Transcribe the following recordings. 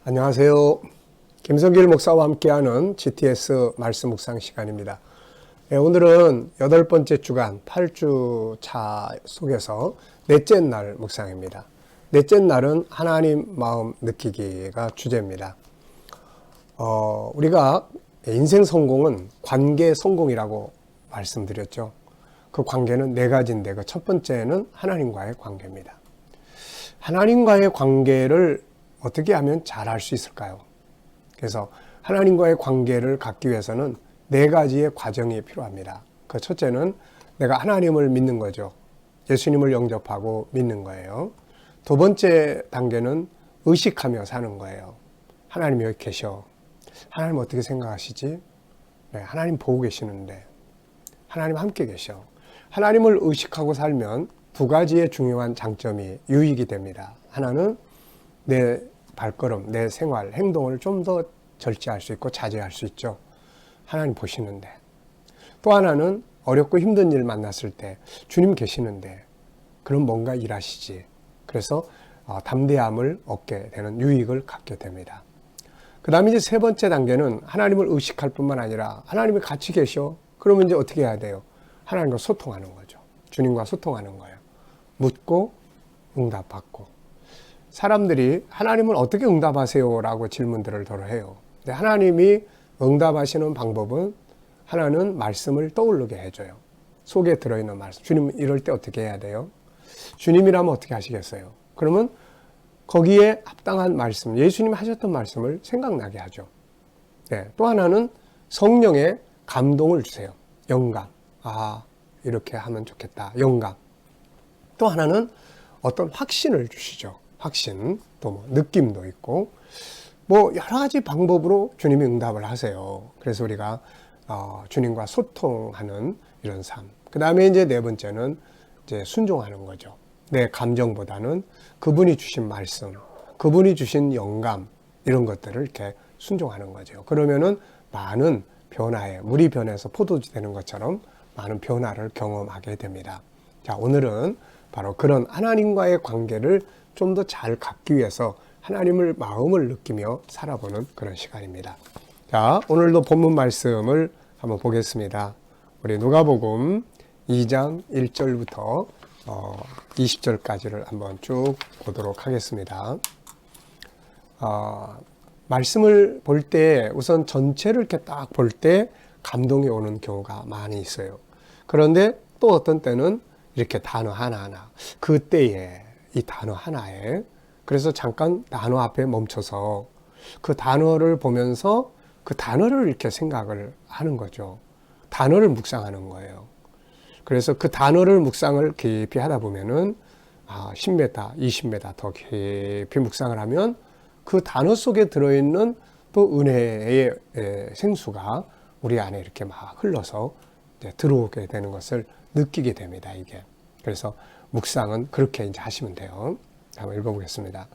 안녕하세요. 김성길 목사와 함께하는 GTS 말씀 묵상 시간입니다. 오늘은 8번째 주간 8주 차 속에서 넷째 날 묵상입니다. 넷째 날은 하나님 마음 느끼기가 주제입니다. 우리가 인생 성공은 관계 성공이라고 말씀드렸죠. 그 관계는 네 가지인데 그 첫 번째는 하나님과의 관계입니다. 하나님과의 관계를 어떻게 하면 잘할 수 있을까요? 그래서 하나님과의 관계를 갖기 위해서는 네 가지의 과정이 필요합니다. 그 첫째는 내가 하나님을 믿는 거죠. 예수님을 영접하고 믿는 거예요. 두 번째 단계는 의식하며 사는 거예요. 하나님이 여기 계셔. 하나님 어떻게 생각하시지? 네, 하나님 보고 계시는데 하나님 함께 계셔. 하나님을 의식하고 살면 두 가지의 중요한 장점이 유익이 됩니다. 하나는 내 발걸음, 내 생활, 행동을 좀 더 절제할 수 있고 자제할 수 있죠. 하나님 보시는데. 또 하나는 어렵고 힘든 일 만났을 때 주님 계시는데 그럼 뭔가 일하시지. 그래서 담대함을 얻게 되는 유익을 갖게 됩니다. 그 다음에 이제 세 번째 단계는 하나님을 의식할 뿐만 아니라 하나님이 같이 계셔. 그러면 이제 어떻게 해야 돼요? 하나님과 소통하는 거죠. 주님과 소통하는 거예요. 묻고 응답받고. 사람들이 하나님은 어떻게 응답하세요? 라고 질문들을 더러 해요. 근데 하나님이 응답하시는 방법은 하나는 말씀을 떠오르게 해줘요. 속에 들어있는 말씀. 주님 이럴 때 어떻게 해야 돼요? 주님이라면 어떻게 하시겠어요? 그러면 거기에 합당한 말씀, 예수님이 하셨던 말씀을 생각나게 하죠. 네, 또 하나는 성령의 감동을 주세요. 영감. 이렇게 하면 좋겠다. 영감. 또 하나는 어떤 확신을 주시죠. 확신, 또 뭐 느낌도 있고, 뭐 여러 가지 방법으로 주님이 응답을 하세요. 그래서 우리가 주님과 소통하는 이런 삶. 그 다음에 이제 네 번째는 이제 순종하는 거죠. 내 감정보다는 그분이 주신 말씀, 그분이 주신 영감 이런 것들을 이렇게 순종하는 거죠. 그러면은 많은 변화에 물이 변해서 포도주 되는 것처럼 많은 변화를 경험하게 됩니다. 자, 오늘은 바로 그런 하나님과의 관계를 좀 더 잘 갖기 위해서 하나님을 마음을 느끼며 살아보는 그런 시간입니다. 자, 오늘도 본문 말씀을 한번 보겠습니다. 우리 누가복음 2장 1절부터 20절까지를 한번 쭉 보도록 하겠습니다. 말씀을 볼 때 우선 전체를 이렇게 딱 볼 때 감동이 오는 경우가 많이 있어요. 그런데 또 어떤 때는 이렇게 단어 하나하나, 그때에 이 단어 하나에, 그래서 잠깐 단어 앞에 멈춰서 그 단어를 보면서 그 단어를 이렇게 생각을 하는 거죠. 단어를 묵상하는 거예요. 그래서 그 단어를 묵상을 깊이 하다 보면은 10m, 20m 더 깊이 묵상을 하면 그 단어 속에 들어있는 또 은혜의 생수가 우리 안에 이렇게 막 흘러서 이제 들어오게 되는 것을 느끼게 됩니다, 이게. 그래서 묵상은 그렇게 이제 하시면 돼요. 한번 읽어보겠습니다.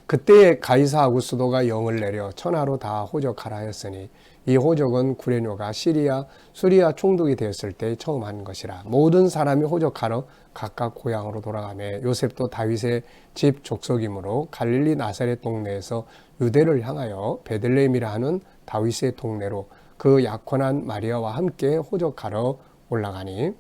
그때에 가이사 아구스도가 영을 내려 천하로 다 호적하라 하였으니 이 호적은 구레뇨가 수리아 총독이 되었을 때 처음 한 것이라. 모든 사람이 호적하러 각각 고향으로 돌아가며 요셉도 다윗의 집 족속이므로 갈릴리 나사렛 동네에서 유대를 향하여 베들레헴이라 하는 다윗의 동네로 그 약혼한 마리아와 함께 호적하러 올라가니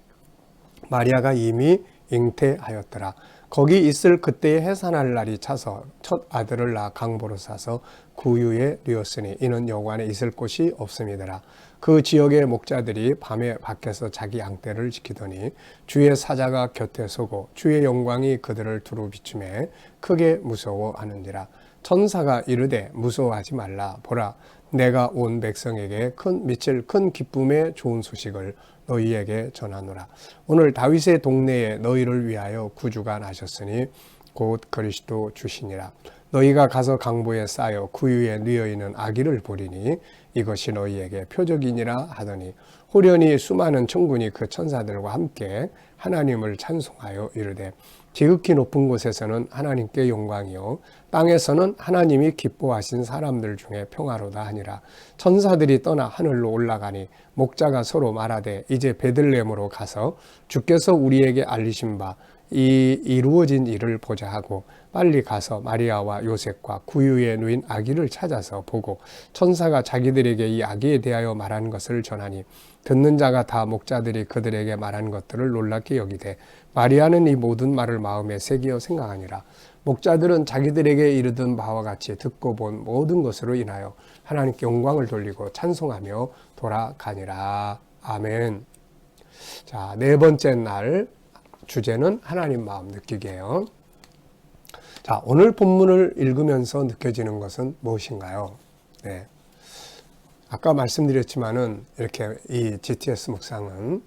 마리아가 이미 잉태하였더라. 거기 있을 그때에 해산할 날이 차서 첫 아들을 낳아 강보로 싸서 구유에 뉘었으니 이는 여관에 있을 곳이 없음이더라. 그 지역의 목자들이 밤에 밖에서 자기 양떼를 지키더니 주의 사자가 곁에 서고 주의 영광이 그들을 두루 비추매 크게 무서워하는지라. 천사가 이르되 무서워하지 말라. 보라, 내가 온 백성에게 큰 기쁨의 좋은 소식을 너희에게 전하노라. 오늘 다윗의 동네에 너희를 위하여 구주가 나셨으니 곧 그리스도 주시니라. 너희가 가서 강보에 쌓여 구유에 뉘어 있는 아기를 보리니 이것이 너희에게 표적이니라 하더니 호련히 수많은 천군이 그 천사들과 함께 하나님을 찬송하여 이르되 지극히 높은 곳에서는 하나님께 영광이요 땅에서는 하나님이 기뻐하신 사람들 중에 평화로다 하니라. 천사들이 떠나 하늘로 올라가니 목자가 서로 말하되 이제 베들레헴으로 가서 주께서 우리에게 알리신 바 이 이루어진 일을 보자 하고 빨리 가서 마리아와 요셉과 구유에 누인 아기를 찾아서 보고 천사가 자기들에게 이 아기에 대하여 말한 것을 전하니 듣는 자가 다 목자들이 그들에게 말한 것들을 놀랍게 여기되 마리아는 이 모든 말을 마음에 새기어 생각하니라. 목자들은 자기들에게 이르던 바와 같이 듣고 본 모든 것으로 인하여 하나님께 영광을 돌리고 찬송하며 돌아가니라. 아멘. 자, 네 번째 날 주제는 하나님 마음 느끼기예요. 자, 오늘 본문을 읽으면서 느껴지는 것은 무엇인가요? 네. 아까 말씀드렸지만은 이렇게 이 GTS 묵상은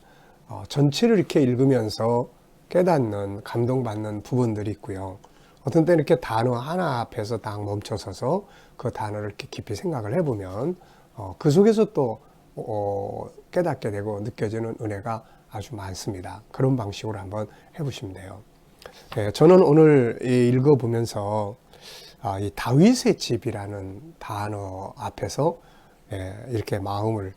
전체를 이렇게 읽으면서 깨닫는, 감동받는 부분들이 있고요. 어떤 때는 이렇게 단어 하나 앞에서 딱 멈춰서서 그 단어를 이렇게 깊이 생각을 해보면 그 속에서 또 깨닫게 되고 느껴지는 은혜가 아주 많습니다. 그런 방식으로 한번 해보시면 돼요. 네, 저는 오늘 읽어보면서 이 다윗의 집이라는 단어 앞에서 이렇게 마음을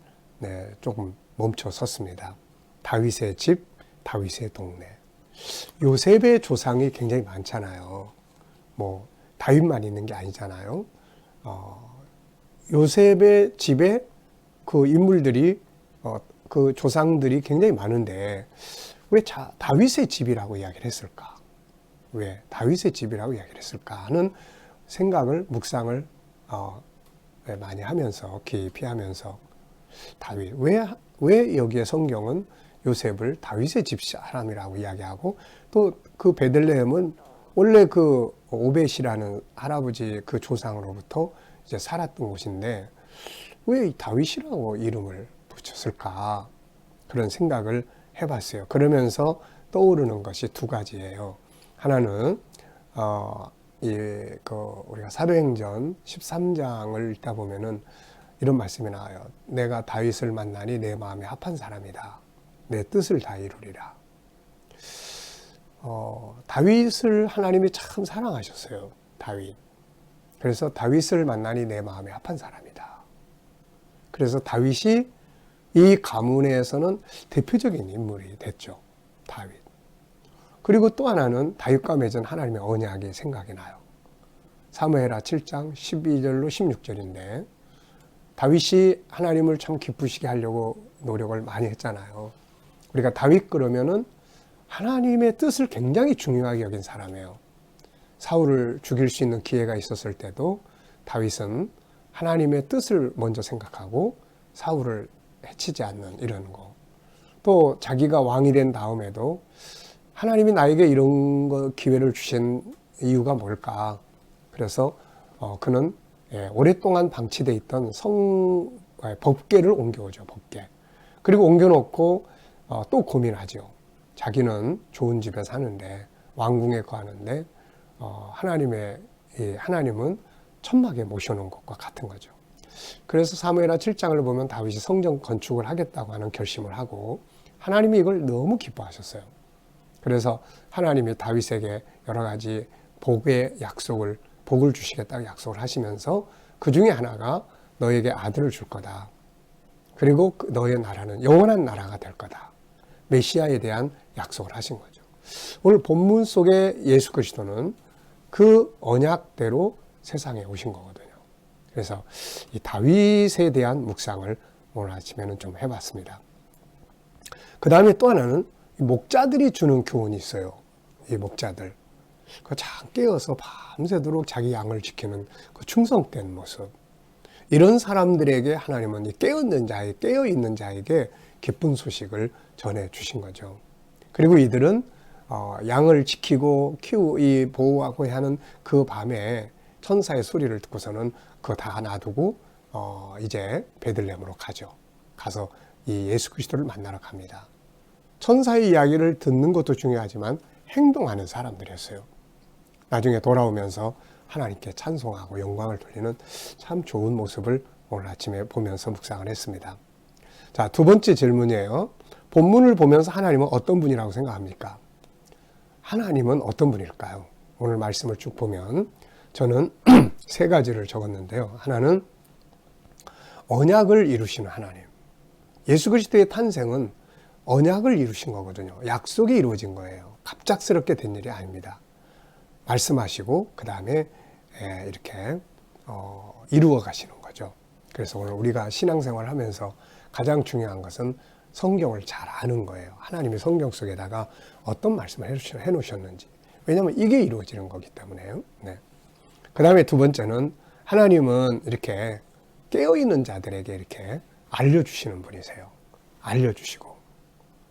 조금 멈춰 섰습니다. 다윗의 집, 다윗의 동네. 요셉의 조상이 굉장히 많잖아요. 뭐 다윗만 있는 게 아니잖아요. 요셉의 집에 그 인물들이 그 조상들이 굉장히 많은데 왜 다윗의 집이라고 이야기를 했을까? 왜 다윗의 집이라고 이야기를 했을까 하는 생각을 묵상을 많이 하면서 깊이 하면서 다윗 왜 여기에 성경은 요셉을 다윗의 집 사람이라고 이야기하고 또 그 베들레헴은 원래 그 오벳이라는 할아버지 그 조상으로부터 이제 살았던 곳인데 왜 다윗이라고 이름을 붙였을까? 그런 생각을 해봤어요. 그러면서 떠오르는 것이 두 가지예요. 하나는 우리가 사도행전 13장을 읽다 보면은 이런 말씀이 나와요. 내가 다윗을 만나니 내 마음에 합한 사람이다. 내 뜻을 다 이루리라. 다윗을 하나님이 참 사랑하셨어요. 다윗. 그래서 다윗을 만나니 내 마음에 합한 사람이다. 그래서 다윗이 이 가문에서는 대표적인 인물이 됐죠. 다윗. 그리고 또 하나는 다윗과 맺은 하나님의 언약이 생각이 나요. 사무엘하 7장 12절로 16절인데 다윗이 하나님을 참 기쁘시게 하려고 노력을 많이 했잖아요. 우리가 다윗 그러면은 하나님의 뜻을 굉장히 중요하게 여긴 사람이에요. 사울을 죽일 수 있는 기회가 있었을 때도 다윗은 하나님의 뜻을 먼저 생각하고 사울을 해치지 않는 이런 거. 또 자기가 왕이 된 다음에도 하나님이 나에게 이런 기회를 주신 이유가 뭘까? 그래서 그는 오랫동안 방치되어 있던 법궤를 옮겨오죠. 법궤. 그리고 옮겨놓고 또 고민하죠. 자기는 좋은 집에 사는데 왕궁에 거하는데 하나님은 천막에 모셔놓은 것과 같은 거죠. 그래서 사무엘하 7장을 보면 다윗이 성전 건축을 하겠다고 하는 결심을 하고 하나님이 이걸 너무 기뻐하셨어요. 그래서 하나님이 다윗에게 여러 가지 복의 약속을, 복을 주시겠다고 약속을 하시면서 그 중에 하나가 너에게 아들을 줄 거다. 그리고 너의 나라는 영원한 나라가 될 거다. 메시아에 대한 약속을 하신 거죠. 오늘 본문 속에 예수 그리스도는 그 언약대로 세상에 오신 거거든요. 그래서 이 다윗에 대한 묵상을 오늘 아침에는 좀 해봤습니다. 그 다음에 또 하나는 목자들이 주는 교훈이 있어요. 이 목자들. 잘 깨어서 밤새도록 자기 양을 지키는 그 충성된 모습. 이런 사람들에게 하나님은 이 깨어있는 자에게 기쁜 소식을 전해 주신 거죠. 그리고 이들은 양을 지키고 보호하고 하는 그 밤에 천사의 소리를 듣고서는 그거 다 놔두고 이제 베들레헴으로 가죠. 가서 이 예수 그리스도를 만나러 갑니다. 천사의 이야기를 듣는 것도 중요하지만 행동하는 사람들이었어요. 나중에 돌아오면서 하나님께 찬송하고 영광을 돌리는 참 좋은 모습을 오늘 아침에 보면서 묵상을 했습니다. 자, 두 번째 질문이에요. 본문을 보면서 하나님은 어떤 분이라고 생각합니까? 하나님은 어떤 분일까요? 오늘 말씀을 쭉 보면 저는 세 가지를 적었는데요. 하나는 언약을 이루시는 하나님. 예수 그리스도의 탄생은 언약을 이루신 거거든요. 약속이 이루어진 거예요. 갑작스럽게 된 일이 아닙니다. 말씀하시고 그 다음에 이렇게 이루어 가시는 거죠. 그래서 오늘 우리가 신앙생활 하면서 가장 중요한 것은 성경을 잘 아는 거예요. 하나님이 성경 속에다가 어떤 말씀을 해놓으셨는지. 왜냐하면 이게 이루어지는 거기 때문에요. 네. 그 다음에 두 번째는 하나님은 이렇게 깨어있는 자들에게 이렇게 알려주시는 분이세요. 알려주시고.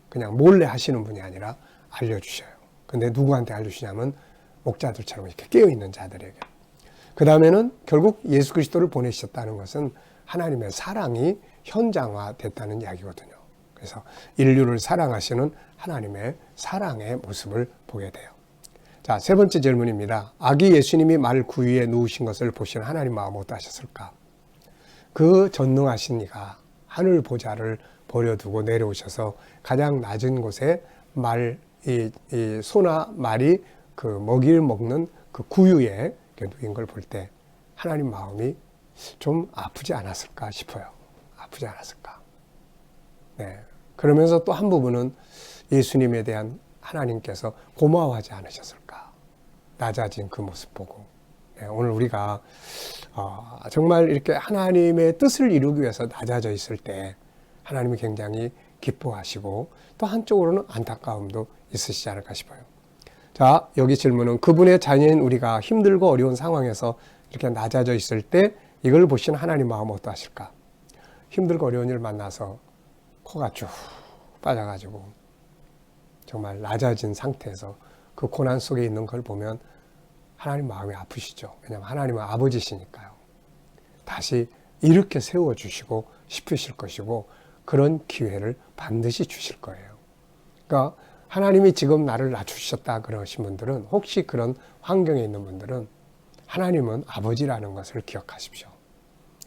그냥 몰래 하시는 분이 아니라 알려주셔요. 근데 누구한테 알려주시냐면 목자들처럼 이렇게 깨어있는 자들에게. 그 다음에는 결국 예수 그리스도를 보내셨다는 것은 하나님의 사랑이 현장화됐다는 이야기거든요. 그래서 인류를 사랑하시는 하나님의 사랑의 모습을 보게 돼요. 자, 세 번째 질문입니다. 아기 예수님이 말 구유에 누우신 것을 보신 하나님 마음 어떠하셨을까? 그 전능하신 이가 하늘 보좌를 버려두고 내려오셔서 가장 낮은 곳에 이 소나 말이 그 먹이를 먹는 그 구유에 누인 걸 볼 때 하나님 마음이 좀 아프지 않았을까 싶어요. 아프지 않았을까? 네. 그러면서 또 한 부분은 예수님에 대한 하나님께서 고마워하지 않으셨을까? 낮아진 그 모습 보고. 네, 오늘 우리가 정말 이렇게 하나님의 뜻을 이루기 위해서 낮아져 있을 때 하나님이 굉장히 기뻐하시고 또 한쪽으로는 안타까움도 있으시지 않을까 싶어요. 자, 여기 질문은 그분의 자녀인 우리가 힘들고 어려운 상황에서 이렇게 낮아져 있을 때 이걸 보신 하나님 마음 어떠하실까? 힘들고 어려운 일 만나서 코가 쭉 빠져가지고 정말 낮아진 상태에서 그 고난 속에 있는 걸 보면 하나님 마음이 아프시죠. 왜냐하면 하나님은 아버지시니까요. 다시 이렇게 세워주시고 싶으실 것이고 그런 기회를 반드시 주실 거예요. 그러니까 하나님이 지금 나를 낮추셨다 그러신 분들은 혹시 그런 환경에 있는 분들은 하나님은 아버지라는 것을 기억하십시오.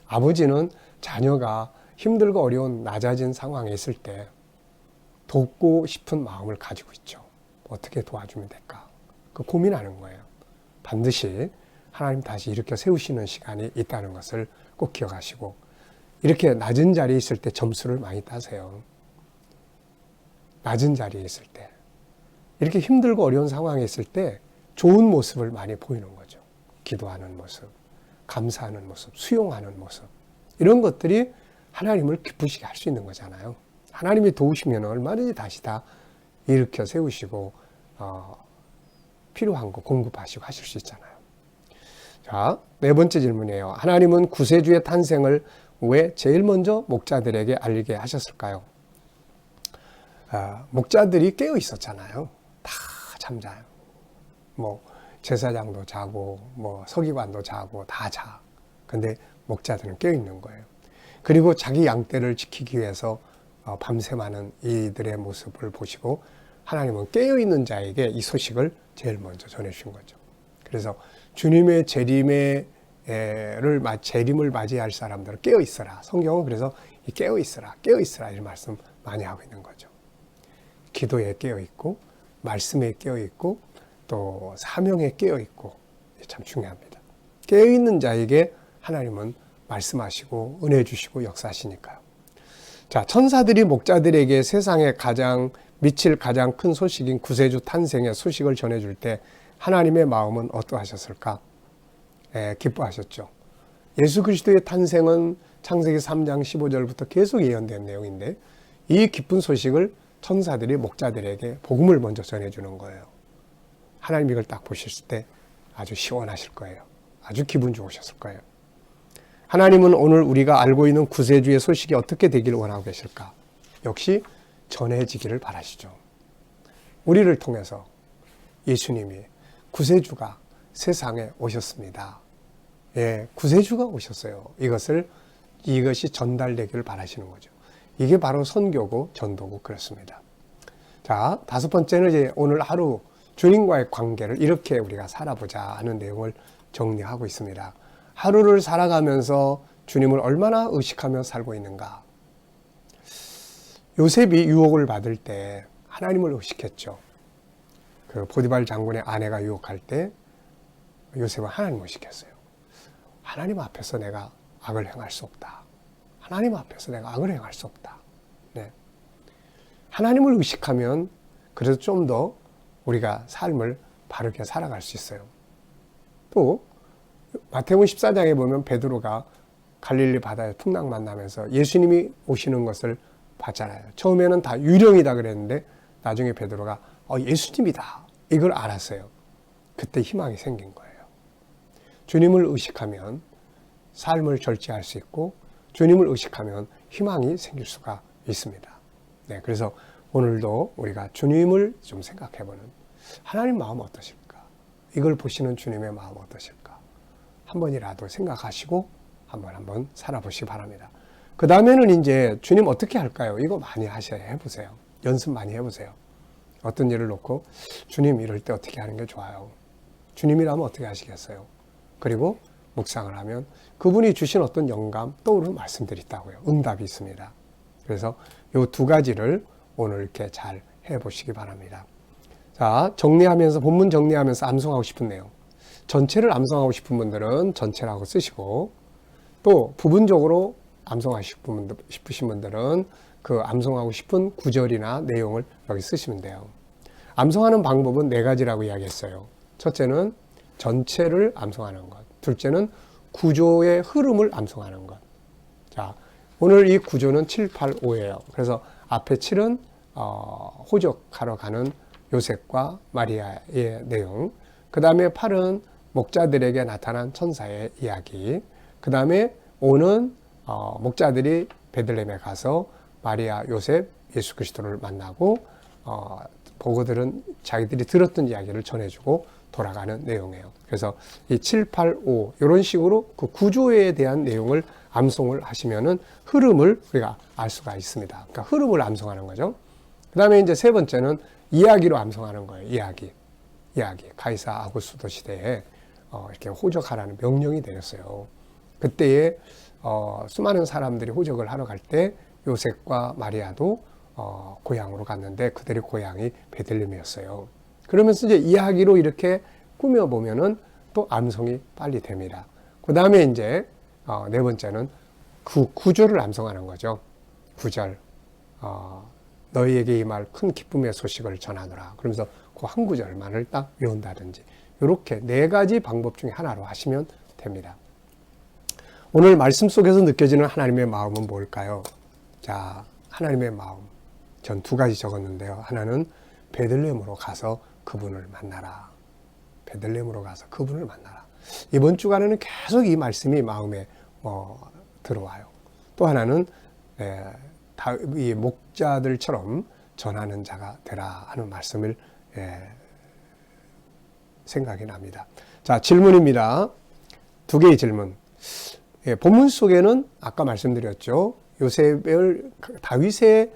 아버지는 자녀가 힘들고 어려운 낮아진 상황에 있을 때 돕고 싶은 마음을 가지고 있죠. 어떻게 도와주면 될까? 그 고민하는 거예요. 반드시 하나님 다시 일으켜 세우시는 시간이 있다는 것을 꼭 기억하시고 이렇게 낮은 자리에 있을 때 점수를 많이 따세요. 낮은 자리에 있을 때 이렇게 힘들고 어려운 상황에 있을 때 좋은 모습을 많이 보이는 거죠. 기도하는 모습, 감사하는 모습, 수용하는 모습 이런 것들이 하나님을 기쁘시게 할 수 있는 거잖아요. 하나님이 도우시면 얼마든지 다시 다 일으켜 세우시고 필요한 거 공급하시고 하실 수 있잖아요. 자, 네 번째 질문이에요. 하나님은 구세주의 탄생을 왜 제일 먼저 목자들에게 알리게 하셨을까요? 목자들이 깨어 있었잖아요. 다 잠자요. 뭐 제사장도 자고 뭐 서기관도 자고 다 자. 근데 목자들은 깨어 있는 거예요. 그리고 자기 양떼를 지키기 위해서 밤새 많은 이들의 모습을 보시고 하나님은 깨어 있는 자에게 이 소식을 제일 먼저 전해주신 거죠. 그래서 주님의 재림을 맞이할 사람들은 깨어 있어라. 성경은 그래서 깨어 있어라, 깨어 있어라 이런 말씀 많이 하고 있는 거죠. 기도에 깨어 있고, 말씀에 깨어 있고, 또 사명에 깨어 있고 참 중요합니다. 깨어 있는 자에게 하나님은 말씀하시고 은혜 주시고 역사하시니까요. 자, 천사들이 목자들에게 세상에 미칠 가장 큰 소식인 구세주 탄생의 소식을 전해줄 때 하나님의 마음은 어떠하셨을까? 기뻐하셨죠. 예수 그리스도의 탄생은 창세기 3장 15절부터 계속 예언된 내용인데 이 기쁜 소식을 천사들이 목자들에게 복음을 먼저 전해주는 거예요. 하나님 이걸 딱 보셨을 때 아주 시원하실 거예요. 아주 기분 좋으셨을 거예요. 하나님은 오늘 우리가 알고 있는 구세주의 소식이 어떻게 되기를 원하고 계실까? 역시 전해지기를 바라시죠. 우리를 통해서 예수님이 구세주가 세상에 오셨습니다. 예, 구세주가 오셨어요. 이것이 전달되기를 바라시는 거죠. 이게 바로 선교고 전도고 그렇습니다. 자, 다섯 번째는 이제 오늘 하루 주님과의 관계를 이렇게 우리가 살아보자 하는 내용을 정리하고 있습니다. 하루를 살아가면서 주님을 얼마나 의식하며 살고 있는가? 요셉이 유혹을 받을 때 하나님을 의식했죠. 그 보디발 장군의 아내가 유혹할 때 요셉은 하나님을 의식했어요. 하나님 앞에서 내가 악을 행할 수 없다. 하나님 앞에서 내가 악을 행할 수 없다. 네. 하나님을 의식하면 그래도 좀 더 우리가 삶을 바르게 살아갈 수 있어요. 또 마태복음 14장에 보면 베드로가 갈릴리 바다에 풍랑 만나면서 예수님이 오시는 것을 봤잖아요. 처음에는 다 유령이다 그랬는데 나중에 베드로가 예수님이다 이걸 알았어요. 그때 희망이 생긴 거예요. 주님을 의식하면 삶을 절제할 수 있고 주님을 의식하면 희망이 생길 수가 있습니다. 네, 그래서 오늘도 우리가 주님을 좀 생각해보는 하나님 마음 어떠실까? 이걸 보시는 주님의 마음 어떠실까? 한 번이라도 생각하시고 한번 살아보시기 바랍니다. 그 다음에는 이제 주님 어떻게 할까요? 이거 많이 해보세요. 연습 많이 해보세요. 어떤 일을 놓고 주님 이럴 때 어떻게 하는 게 좋아요? 주님이라면 어떻게 하시겠어요? 그리고 묵상을 하면 그분이 주신 어떤 영감 떠오르는 말씀들이 있다고요. 응답이 있습니다. 그래서 이 두 가지를 오늘 이렇게 잘 해보시기 바랍니다. 자, 정리하면서 본문 정리하면서 암송하고 싶은 내용. 전체를 암송하고 싶은 분들은 전체라고 쓰시고 또 부분적으로 암송하고 싶으신 분들은 그 암송하고 싶은 구절이나 내용을 여기 쓰시면 돼요. 암송하는 방법은 네 가지라고 이야기했어요. 첫째는 전체를 암송하는 것. 둘째는 구조의 흐름을 암송하는 것. 자, 오늘 이 구조는 7, 8, 5예요. 그래서 앞에 7은 호적하러 가는 요셉과 마리아의 내용. 그 다음에 8은 목자들에게 나타난 천사의 이야기. 그 다음에 5는 목자들이 베들레헴에 가서 마리아, 요셉, 예수 그리스도를 만나고 보고들은 자기들이 들었던 이야기를 전해주고 돌아가는 내용이에요. 그래서 이 7, 8, 5 이런 식으로 그 구조에 대한 내용을 암송을 하시면은 흐름을 우리가 알 수가 있습니다. 그러니까 흐름을 암송하는 거죠. 그 다음에 이제 세 번째는 이야기로 암송하는 거예요. 이야기. 가이사 아구스도 시대에 이렇게 호적하라는 명령이 내렸어요. 그때에 수많은 사람들이 호적을 하러 갈 때 요셉과 마리아도 고향으로 갔는데 그들의 고향이 베들레헴이었어요. 그러면서 이제 이야기로 이렇게 꾸며보면은 또 암송이 빨리 됩니다. 그 다음에 이제 네 번째는 그 구절을 암송하는 거죠. 구절. 너희에게 이 말 큰 기쁨의 소식을 전하노라. 그러면서 그 한 구절만을 딱 외운다든지 이렇게 네 가지 방법 중에 하나로 하시면 됩니다. 오늘 말씀 속에서 느껴지는 하나님의 마음은 뭘까요? 자, 하나님의 마음. 전 두 가지 적었는데요. 하나는 베들레헴으로 가서 그분을 만나라. 베들레헴으로 가서 그분을 만나라. 이번 주간에는 계속 이 말씀이 마음에 들어와요. 또 하나는 이 목자들처럼 전하는 자가 되라 하는 말씀을 생각이 납니다. 자, 질문입니다. 두 개의 질문. 본문 속에는 아까 말씀드렸죠. 요셉을 다윗의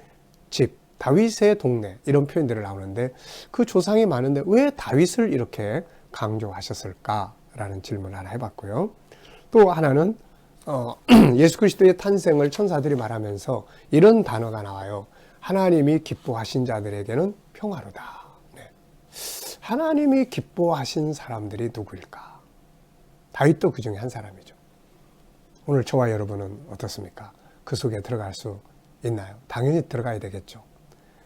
집, 다윗의 동네 이런 표현들을 나오는데 그 조상이 많은데 왜 다윗을 이렇게 강조하셨을까라는 질문 하나 해봤고요. 또 하나는 예수 그리스도의 탄생을 천사들이 말하면서 이런 단어가 나와요. 하나님이 기뻐하신 자들에게는 평화로다. 네. 하나님이 기뻐하신 사람들이 누구일까? 다윗도 그 중에 한 사람이죠. 오늘 저와 여러분은 어떻습니까? 그 속에 들어갈 수 있나요? 당연히 들어가야 되겠죠.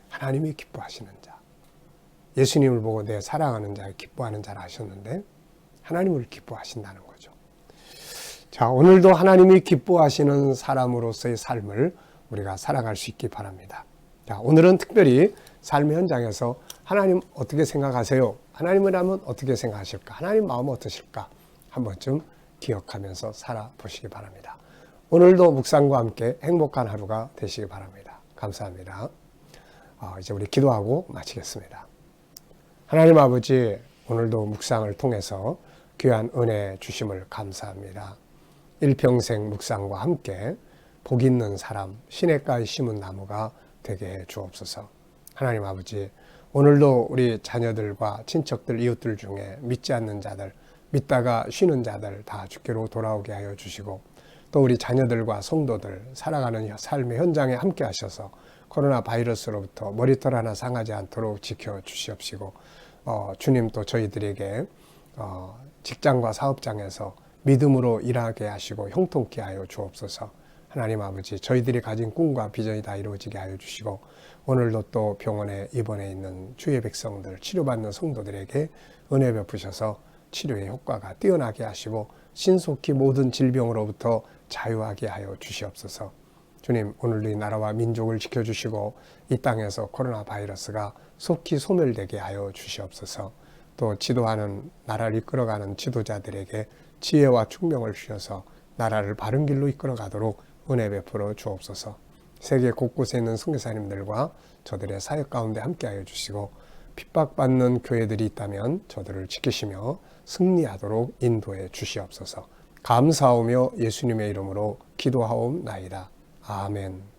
하나님이 기뻐하시는 자. 예수님을 보고 내 사랑하는 자, 기뻐하는 자라 하셨는데 하나님을 기뻐하신다는 거죠. 자, 오늘도 하나님이 기뻐하시는 사람으로서의 삶을 우리가 살아갈 수 있기 바랍니다. 자, 오늘은 특별히 삶의 현장에서 하나님 어떻게 생각하세요? 하나님을 하면 어떻게 생각하실까? 하나님 마음은 어떠실까? 한 번쯤 기억하면서 살아보시기 바랍니다. 오늘도 묵상과 함께 행복한 하루가 되시기 바랍니다. 감사합니다. 이제 우리 기도하고 마치겠습니다. 하나님 아버지, 오늘도 묵상을 통해서 귀한 은혜 주심을 감사합니다. 일평생 묵상과 함께 복 있는 사람, 시냇가에 심은 나무가 되게 해 주옵소서. 하나님 아버지, 오늘도 우리 자녀들과 친척들, 이웃들 중에 믿지 않는 자들, 믿다가 쉬는 자들 다 주께로 돌아오게 하여 주시고 또 우리 자녀들과 성도들 살아가는 삶의 현장에 함께 하셔서 코로나 바이러스로부터 머리털 하나 상하지 않도록 지켜주시옵시고 주님 또 저희들에게 직장과 사업장에서 믿음으로 일하게 하시고 형통케 하여 주옵소서. 하나님 아버지, 저희들이 가진 꿈과 비전이 다 이루어지게 하여 주시고 오늘도 또 병원에 입원해 있는 주의 백성들, 치료받는 성도들에게 은혜 베푸셔서 치료의 효과가 뛰어나게 하시고 신속히 모든 질병으로부터 자유하게 하여 주시옵소서. 주님, 오늘도 이 나라와 민족을 지켜주시고 이 땅에서 코로나 바이러스가 속히 소멸되게 하여 주시옵소서. 또 지도하는 나라를 이끌어가는 지도자들에게 지혜와 총명을 주셔서 나라를 바른 길로 이끌어가도록 은혜 베풀어 주옵소서. 세계 곳곳에 있는 선교사님들과 저들의 사역 가운데 함께하여 주시고 핍박받는 교회들이 있다면 저들을 지키시며 승리하도록 인도해 주시옵소서. 감사하며 예수님의 이름으로 기도하옵나이다. 아멘.